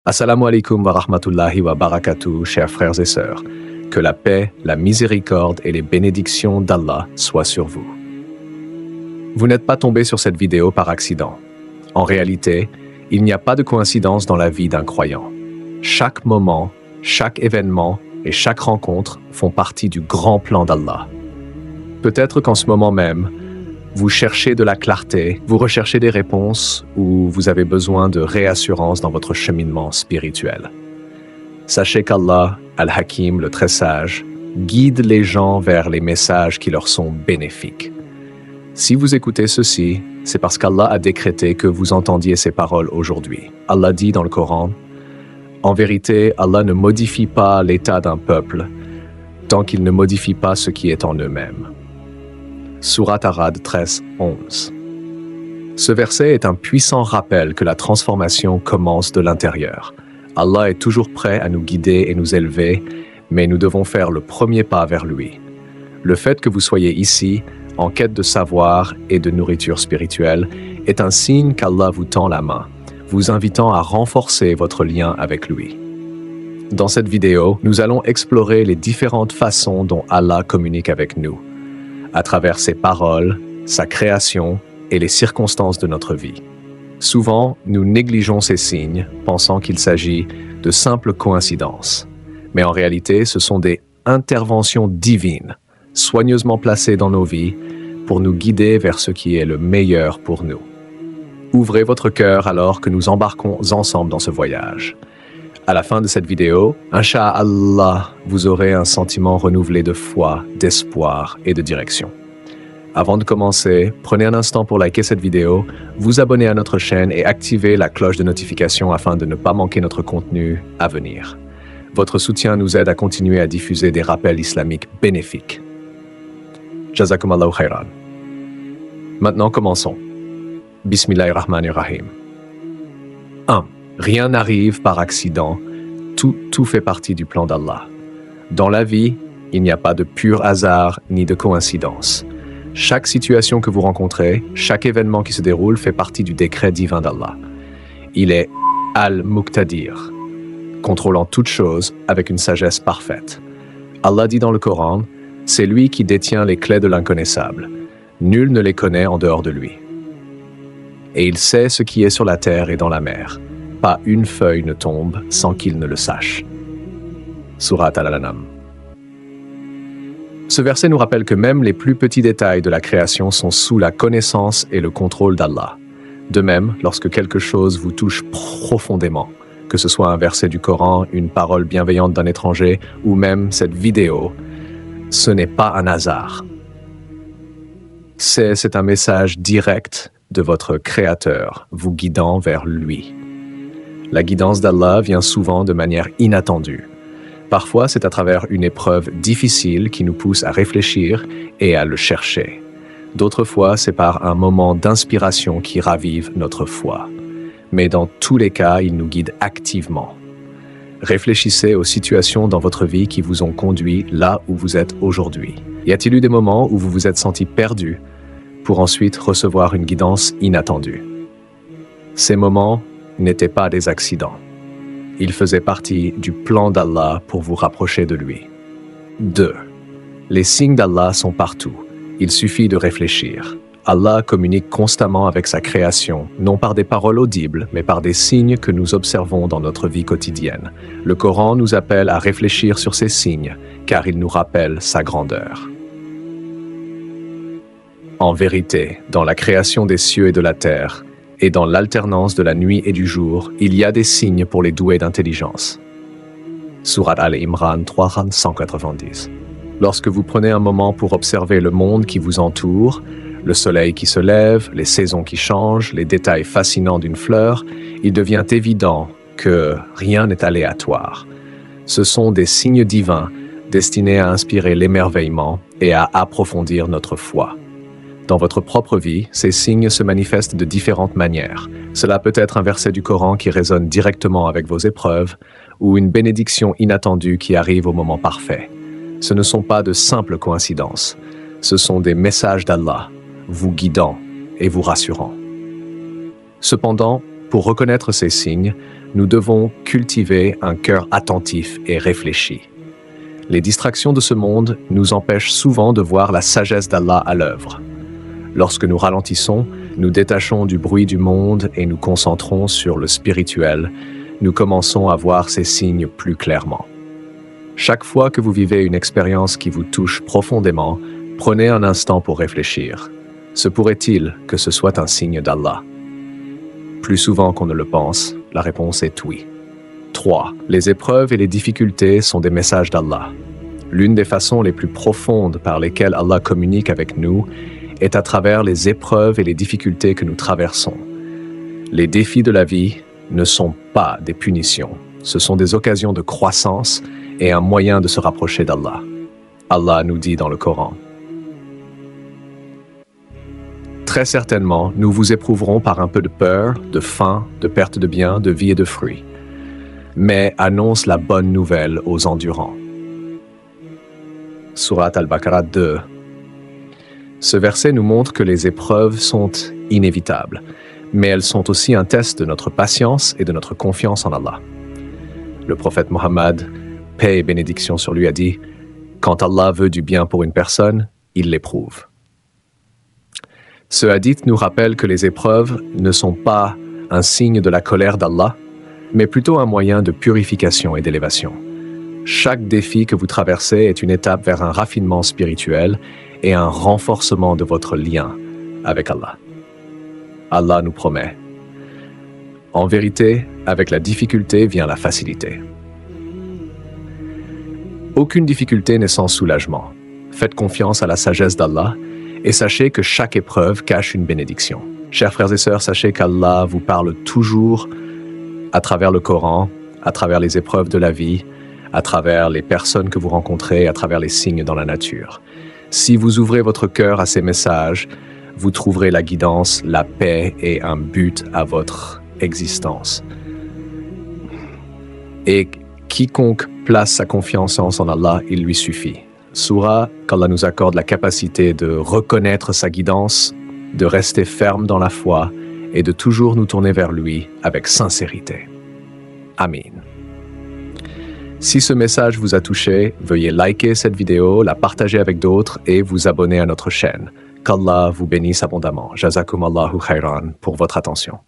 Assalamu alaikum wa rahmatullahi wa barakatuh, chers frères et sœurs. Que la paix, la miséricorde et les bénédictions d'Allah soient sur vous. Vous n'êtes pas tombé sur cette vidéo par accident. En réalité, il n'y a pas de coïncidence dans la vie d'un croyant. Chaque moment, chaque événement et chaque rencontre font partie du grand plan d'Allah. Peut-être qu'en ce moment même, vous cherchez de la clarté, vous recherchez des réponses ou vous avez besoin de réassurance dans votre cheminement spirituel. Sachez qu'Allah, Al-Hakim, le très sage, guide les gens vers les messages qui leur sont bénéfiques. Si vous écoutez ceci, c'est parce qu'Allah a décrété que vous entendiez ces paroles aujourd'hui. Allah dit dans le Coran, « En vérité, Allah ne modifie pas l'état d'un peuple tant qu'il ne modifie pas ce qui est en eux-mêmes. » Sourate Ar-Ra'd 13:11. Ce verset est un puissant rappel que la transformation commence de l'intérieur. Allah est toujours prêt à nous guider et nous élever, mais nous devons faire le premier pas vers lui. Le fait que vous soyez ici, en quête de savoir et de nourriture spirituelle, est un signe qu'Allah vous tend la main, vous invitant à renforcer votre lien avec lui. Dans cette vidéo, nous allons explorer les différentes façons dont Allah communique avec nous, à travers ses paroles, sa création et les circonstances de notre vie. Souvent, nous négligeons ces signes, pensant qu'il s'agit de simples coïncidences. Mais en réalité, ce sont des interventions divines, soigneusement placées dans nos vies, pour nous guider vers ce qui est le meilleur pour nous. Ouvrez votre cœur alors que nous embarquons ensemble dans ce voyage. À la fin de cette vidéo, Inch'Allah, vous aurez un sentiment renouvelé de foi, d'espoir et de direction. Avant de commencer, prenez un instant pour liker cette vidéo, vous abonner à notre chaîne et activer la cloche de notification afin de ne pas manquer notre contenu à venir. Votre soutien nous aide à continuer à diffuser des rappels islamiques bénéfiques. Jazakumallahu khairan. Maintenant, commençons. Bismillahirrahmanirrahim. 1. Rien n'arrive par accident, tout fait partie du plan d'Allah. Dans la vie, il n'y a pas de pur hasard ni de coïncidence. Chaque situation que vous rencontrez, chaque événement qui se déroule fait partie du décret divin d'Allah. Il est Al-Muqtadir, contrôlant toutes choses avec une sagesse parfaite. Allah dit dans le Coran, « C'est lui qui détient les clés de l'inconnaissable. Nul ne les connaît en dehors de lui. Et il sait ce qui est sur la terre et dans la mer. Pas une feuille ne tombe sans qu'il ne le sache. » Sourate Al-An'am. Ce verset nous rappelle que même les plus petits détails de la création sont sous la connaissance et le contrôle d'Allah. De même, lorsque quelque chose vous touche profondément, que ce soit un verset du Coran, une parole bienveillante d'un étranger ou même cette vidéo, ce n'est pas un hasard. C'est un message direct de votre Créateur, vous guidant vers lui. La guidance d'Allah vient souvent de manière inattendue. Parfois, c'est à travers une épreuve difficile qui nous pousse à réfléchir et à le chercher. D'autres fois, c'est par un moment d'inspiration qui ravive notre foi. Mais dans tous les cas, il nous guide activement. Réfléchissez aux situations dans votre vie qui vous ont conduit là où vous êtes aujourd'hui. Y a-t-il eu des moments où vous vous êtes senti perdu pour ensuite recevoir une guidance inattendue? Ces moments n'étaient pas des accidents. Ils faisaient partie du plan d'Allah pour vous rapprocher de lui. 2. Les signes d'Allah sont partout. Il suffit de réfléchir. Allah communique constamment avec sa création, non par des paroles audibles, mais par des signes que nous observons dans notre vie quotidienne. Le Coran nous appelle à réfléchir sur ces signes, car il nous rappelle sa grandeur. En vérité, dans la création des cieux et de la terre, et dans l'alternance de la nuit et du jour, il y a des signes pour les doués d'intelligence. Sourate Al-Imran 390. Lorsque vous prenez un moment pour observer le monde qui vous entoure, le soleil qui se lève, les saisons qui changent, les détails fascinants d'une fleur, il devient évident que rien n'est aléatoire. Ce sont des signes divins destinés à inspirer l'émerveillement et à approfondir notre foi. Dans votre propre vie, ces signes se manifestent de différentes manières. Cela peut être un verset du Coran qui résonne directement avec vos épreuves, ou une bénédiction inattendue qui arrive au moment parfait. Ce ne sont pas de simples coïncidences. Ce sont des messages d'Allah, vous guidant et vous rassurant. Cependant, pour reconnaître ces signes, nous devons cultiver un cœur attentif et réfléchi. Les distractions de ce monde nous empêchent souvent de voir la sagesse d'Allah à l'œuvre. Lorsque nous ralentissons, nous détachons du bruit du monde et nous concentrons sur le spirituel, nous commençons à voir ces signes plus clairement. Chaque fois que vous vivez une expérience qui vous touche profondément, prenez un instant pour réfléchir. Se pourrait-il que ce soit un signe d'Allah? Plus souvent qu'on ne le pense, la réponse est oui. 3. Les épreuves et les difficultés sont des messages d'Allah. L'une des façons les plus profondes par lesquelles Allah communique avec nous est à travers les épreuves et les difficultés que nous traversons. Les défis de la vie ne sont pas des punitions, ce sont des occasions de croissance et un moyen de se rapprocher d'Allah. Allah nous dit dans le Coran: très certainement, nous vous éprouverons par un peu de peur, de faim, de perte de biens, de vie et de fruits. Mais annonce la bonne nouvelle aux endurants. Surat Al-Baqarah 2. Ce verset nous montre que les épreuves sont inévitables, mais elles sont aussi un test de notre patience et de notre confiance en Allah. Le prophète Mohammed, paix et bénédiction sur lui, a dit: quand Allah veut du bien pour une personne, il l'éprouve. Ce hadith nous rappelle que les épreuves ne sont pas un signe de la colère d'Allah, mais plutôt un moyen de purification et d'élévation. Chaque défi que vous traversez est une étape vers un raffinement spirituel et un renforcement de votre lien avec Allah. Allah nous promet: en vérité, avec la difficulté vient la facilité. Aucune difficulté n'est sans soulagement. Faites confiance à la sagesse d'Allah et sachez que chaque épreuve cache une bénédiction. Chers frères et sœurs, sachez qu'Allah vous parle toujours à travers le Coran, à travers les épreuves de la vie, à travers les personnes que vous rencontrez, à travers les signes dans la nature. Si vous ouvrez votre cœur à ces messages, vous trouverez la guidance, la paix et un but à votre existence. Et quiconque place sa confiance en Allah, il lui suffit. Surah, qu'Allah nous accorde la capacité de reconnaître sa guidance, de rester ferme dans la foi et de toujours nous tourner vers lui avec sincérité. Amin. Si ce message vous a touché, veuillez liker cette vidéo, la partager avec d'autres et vous abonner à notre chaîne. Qu'Allah vous bénisse abondamment. Jazakum Allahu khairan pour votre attention.